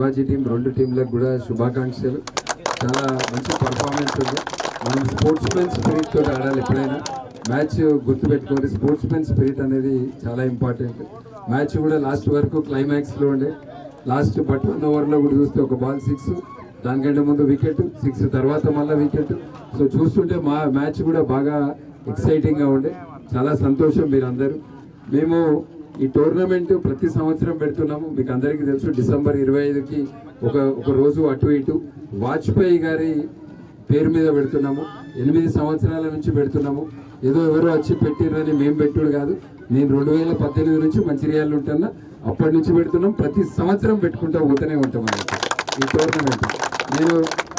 Shivaji team రెండు టీంలకు కూడా శుభాకాంక్షలు. చాలా మంచి పర్ఫార్మెన్స్ ఉంది. మనం స్పోర్ట్స్మెన్ స్పిరిట్ తోటి ఆడాలి. ఎప్పుడైనా మ్యాచ్ గుర్తుపెట్టుకోవాలి. స్పోర్ట్స్మెన్ స్పిరిట్ అనేది చాలా ఇంపార్టెంట్. మ్యాచ్ కూడా లాస్ట్ వరకు క్లైమాక్స్లో ఉండే లాస్ట్ 1 ఓవర్లో కూడా చూస్తే ఒక బాల్ 6, దానికంటే ముందు వికెట్, 6 తర్వాత మళ్ళీ వికెట్. సో చూస్తుంటే మా మ్యాచ్ కూడా బాగా ఎక్సైటింగ్గా ఉండే. చాలా సంతోషం మీరందరూ. మేము ఈ టోర్నమెంట్ ప్రతి సంవత్సరం పెడుతున్నాము. మీకు అందరికీ తెలుసు డిసెంబర్ 25కి ఒక రోజు అటు ఇటు వాజ్పేయి గారి పేరు మీద పెడుతున్నాము. 8 సంవత్సరాల నుంచి పెడుతున్నాము. ఏదో ఎవరో వచ్చి పెట్టిరని మేము పెట్టుడు కాదు. నేను 2018 నుంచి మంచిర్యాలలో ఉంటున్నా. అప్పటి నుంచి పెడుతున్నాం. ప్రతి సంవత్సరం పెట్టుకుంటూ పోతూనే ఉంటాం అన్నట్టు ఈ టోర్నమెంట్. నేను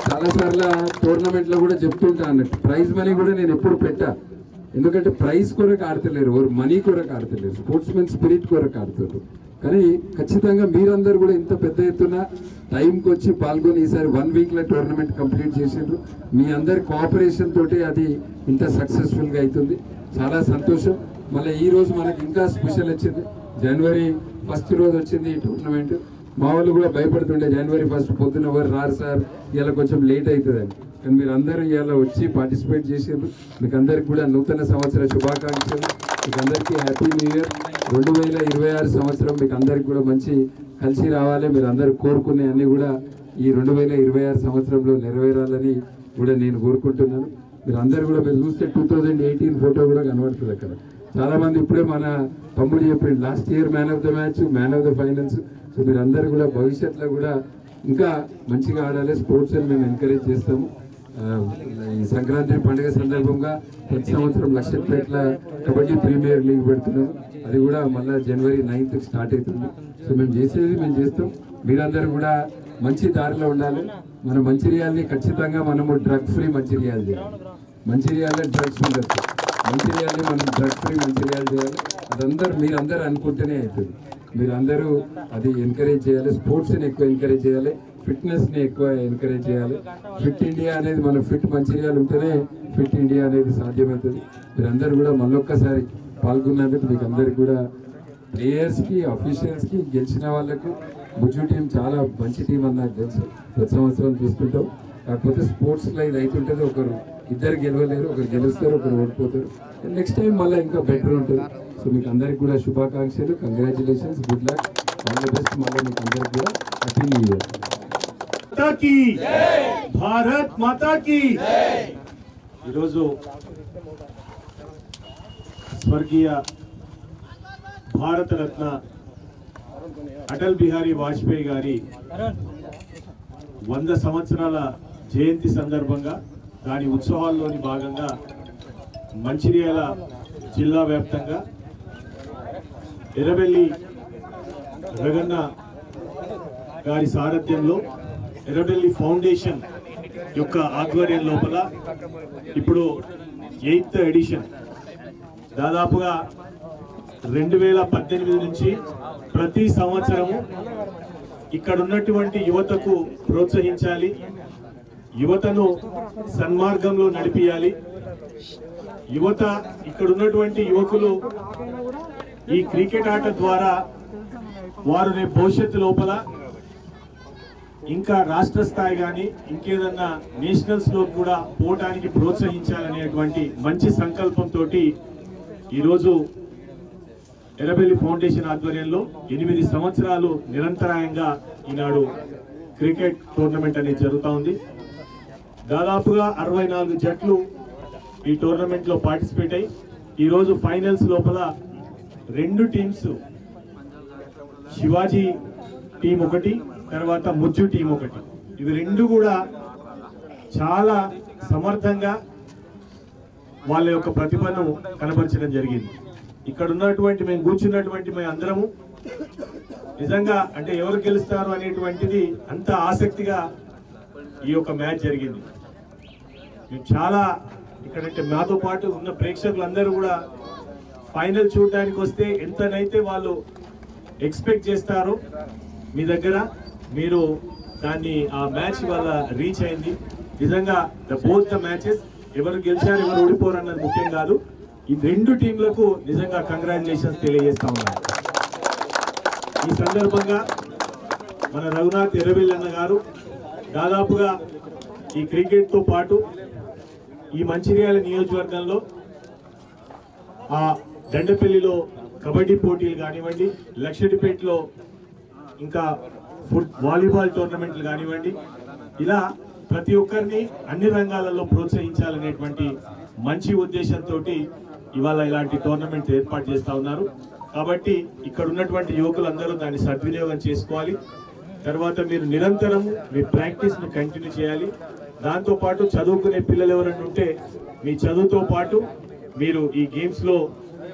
చాలాసార్లు టోర్నమెంట్లో కూడా చెప్తుంటా అన్నట్టు ప్రైజ్ మనీ కూడా నేను ఎప్పుడు పెట్టా. ఎందుకంటే ప్రైజ్ కొరకు ఆడతలేరు, మనీ కొరకు ఆడతలేరు, స్పోర్ట్స్మెన్ స్పిరిట్ కొరకు ఆడుతారు. కానీ ఖచ్చితంగా మీరందరూ కూడా ఇంత పెద్ద ఎత్తున టైంకి వచ్చి పాల్గొని ఈసారి 1 వీక్లో టోర్నమెంట్ కంప్లీట్ చేసిండ్రు. మీ అందరి కోఆపరేషన్ తోటి అది ఇంత సక్సెస్ఫుల్గా అవుతుంది. చాలా సంతోషం. మళ్ళీ ఈ రోజు మనకి ఇంకా స్పెషల్ వచ్చింది. జనవరి 1 రోజు వచ్చింది ఈ టోర్నమెంట్. మా వాళ్ళు కూడా భయపడుతుండే జనవరి 1 పొద్దున ఎవరు రారు సార్, ఇలా కొంచెం లేట్ అవుతుందని. కానీ మీరు అందరూ ఇలా వచ్చి పార్టిసిపేట్ చేసారు. మీకు అందరికి కూడా నూతన సంవత్సర శుభాకాంక్షలు. మీకు అందరికీ హ్యాపీ న్యూ ఇయర్. 2026 సంవత్సరం మీకు అందరికి కూడా మంచి కలిసి రావాలి. మీరు అందరూ కోరుకునే అన్నీ కూడా ఈ 2026 సంవత్సరంలో నెరవేరాలని కూడా నేను కోరుకుంటున్నాను. మీరు అందరూ కూడా మీరు చూస్తే 2018 ఫోటో కూడా కనబడుతుంది అక్కడ. చాలామంది ఇప్పుడే మన తమ్ముడు చెప్పింది last year man of the match, man of the finals. So మీరు అందరూ కూడా భవిష్యత్తులో కూడా ఇంకా మంచిగా ఆడాలి. స్పోర్ట్స్ అని మేము ఎంకరేజ్ చేస్తాము. ఈ సంక్రాంతి పండుగ సందర్భంగా ప్రతి సంవత్సరం లక్షపేట్ల కబడ్డీ ప్రీమియర్ లీగ్ పెడుతున్నాము. అది కూడా మళ్ళీ జనవరి 9th స్టార్ట్ అవుతుంది. సో మేము చేసేది మేము చేస్తాం. మీరందరూ కూడా మంచి దారిలో ఉండాలి. మన మంచిర్యాలని ఖచ్చితంగా మనము డ్రగ్ ఫ్రీ మంచిర్యాల చేయాలి. మంచిర్యాలలో డ్రగ్స్ ఉండదు. మంచిర్యాలని మనం డ్రగ్ ఫ్రీ మంచిర్యాల చేయాలి. అదందరూ మీరందరూ అనుకుంటేనే అవుతుంది. మీరందరూ అది ఎంకరేజ్ చేయాలి. స్పోర్ట్స్ని ఎక్కువ ఎంకరేజ్ చేయాలి. ఫిట్నెస్ని ఎక్కువ ఎంకరేజ్ చేయాలి. ఫిట్ ఇండియా అనేది మన ఫిట్ మంచిర్యాల ఉంటేనే ఫిట్ ఇండియా అనేది సాధ్యమవుతుంది. మీరందరూ కూడా మళ్ళొక్కసారి పాల్గొన్నందుకు మీకు అందరికి కూడా ప్లేయర్స్కి, అఫీషియల్స్కి, గెలిచిన వాళ్ళకు బుజ్జు టీం చాలా మంచి టీం అని నాకు తెలుసు. ప్రతి సంవత్సరం చూస్తుంటాం. కాకపోతే స్పోర్ట్స్లో ఇది అవుతుంటుంది. ఇద్దరు గెలవలేరు, ఒకరు గెలుస్తారు, ఒకరు ఓడిపోతారు. నెక్స్ట్ టైం మళ్ళీ ఇంకా బెటర్ ఉంటుంది. సో మీకు అందరికి కూడా శుభాకాంక్షలు. Congratulations, good luck, all the best. మళ్ళీ మీకు అందరికి కూడా హ్యాపీ న్యూ ఇయర్. భారత్ మాతా కీ. ఈరోజు స్వర్గీయ భారతరత్న అటల్ బిహారీ వాజ్పేయి గారి 100 సంవత్సరాల జయంతి సందర్భంగా దాని ఉత్సవాల్లోని భాగంగా మంచిర్యాల జిల్లా వ్యాప్తంగా ఎర్రబెల్లి రగన్న గారి సారథ్యంలో ఎర్రబెల్లి ఫౌండేషన్ యొక్క ఆధ్వర్యం లోపల ఇప్పుడు 8th ఎడిషన్ దాదాపుగా 2018 నుంచి ప్రతి సంవత్సరము ఇక్కడ ఉన్నటువంటి యువతకు ప్రోత్సహించాలి, యువతను సన్మార్గంలో నడిపియాలి. యువత ఇక్కడ ఉన్నటువంటి యువకులు ఈ క్రికెట్ ఆట ద్వారా వారు రేపు భవిష్యత్తు లోపల ఇంకా రాష్ట్ర స్థాయి కానీ ఇంకేదన్నా నేషనల్స్ లో కూడా పోవటానికి ప్రోత్సహించాలనేటువంటి మంచి సంకల్పంతో ఈరోజు ఎర్రబెల్లి ఫౌండేషన్ ఆధ్వర్యంలో 8 సంవత్సరాలు నిరంతరాయంగా ఈనాడు క్రికెట్ టోర్నమెంట్ అనేది జరుగుతూ ఉంది. దాదాపుగా 64 జట్లు ఈ టోర్నమెంట్ లో పార్టిసిపేట్ అయ్యి ఈరోజు ఫైనల్స్ లోపల 2 టీమ్స్, శివాజీ టీం ఒకటి, తర్వాత ముజ్జు టీం ఒకటి, ఇవి 2 కూడా చాలా సమర్థంగా వాళ్ళ యొక్క ప్రతిభను కనబరచడం జరిగింది. ఇక్కడ ఉన్నటువంటి మేము కూర్చున్నటువంటి మేము అందరము నిజంగా అంటే ఎవరు గెలుస్తారు అనేటువంటిది అంత ఆసక్తిగా ఈ యొక్క మ్యాచ్ జరిగింది. మేము చాలా ఇక్కడంటే మాతో పాటు ఉన్న ప్రేక్షకులందరూ కూడా ఫైనల్ చూడడానికి వస్తే ఎంతనైతే వాళ్ళు ఎక్స్పెక్ట్ చేస్తారో మీ దగ్గర మీరు దాన్ని ఆ మ్యాచ్ వల్ల రీచ్ అయింది. నిజంగా బోత్ ద మ్యాచెస్ ఎవరు గెలిచారు ఎవరు ఓడిపోరు అన్నది ముఖ్యం కాదు. ఈ 2 టీంలకు నిజంగా కంగ్రాచులేషన్స్ తెలియజేస్తా ఉన్నాను. ఈ సందర్భంగా మన రఘునాథ్ ఎర్రబెల్లి గారు దాదాపుగా ఈ క్రికెట్తో పాటు ఈ మంచిర్యాల నియోజకవర్గంలో ఆ దండపల్లిలో కబడ్డీ పోటీలు కానివ్వండి, లక్షడిపేటలో ఇంకా వాలీబాల్ టోర్నమెంట్లు కానివ్వండి, ఇలా ప్రతి ఒక్కరిని అన్ని రంగాలలో ప్రోత్సహించాలనేటువంటి మంచి ఉద్దేశంతో ఇవాళ ఇలాంటి టోర్నమెంట్ ఏర్పాటు చేస్తా ఉన్నారు. కాబట్టి ఇక్కడ ఉన్నటువంటి యువకులందరూ దాన్ని సద్వినియోగం చేసుకోవాలి. తర్వాత మీరు నిరంతరం మీ ప్రాక్టీస్ను కంటిన్యూ చేయాలి. దాంతోపాటు చదువుకునే పిల్లలు ఎవరైనా ఉంటే మీ చదువుతో పాటు మీరు ఈ గేమ్స్లో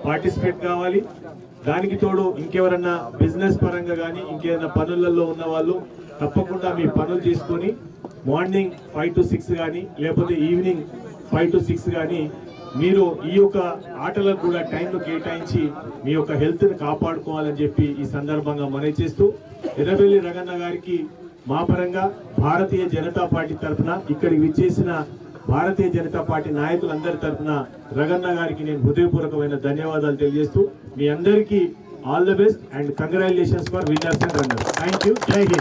పార్టిసిపేట్ కావాలి. దానికి తోడు ఇంకెవరన్నా బిజినెస్ పరంగా కానీ ఇంకేదైనా పనులలో ఉన్న వాళ్ళు తప్పకుండా మీ పనులు తీసుకొని మార్నింగ్ 5 to 6 కానీ లేకపోతే ఈవినింగ్ 5 to 6 కానీ మీరు ఈ యొక్క ఆటలకు కూడా టైంను కేటాయించి మీ యొక్క హెల్త్ని కాపాడుకోవాలని చెప్పి ఈ సందర్భంగా మనవి చేస్తూ ఎర్రబెల్లి రగన్న గారికి మా పరంగా భారతీయ జనతా పార్టీ తరఫున ఇక్కడికి విచ్చేసిన భారతీయ జనతా పార్టీ నాయకులందరి తరఫున రగన్న గారికి నేను హృదయపూర్వకమైన ధన్యవాదాలు తెలియజేస్తూ మీ అందరికీ all the best and congratulations for winners and runners. Thank you. జై హింద్.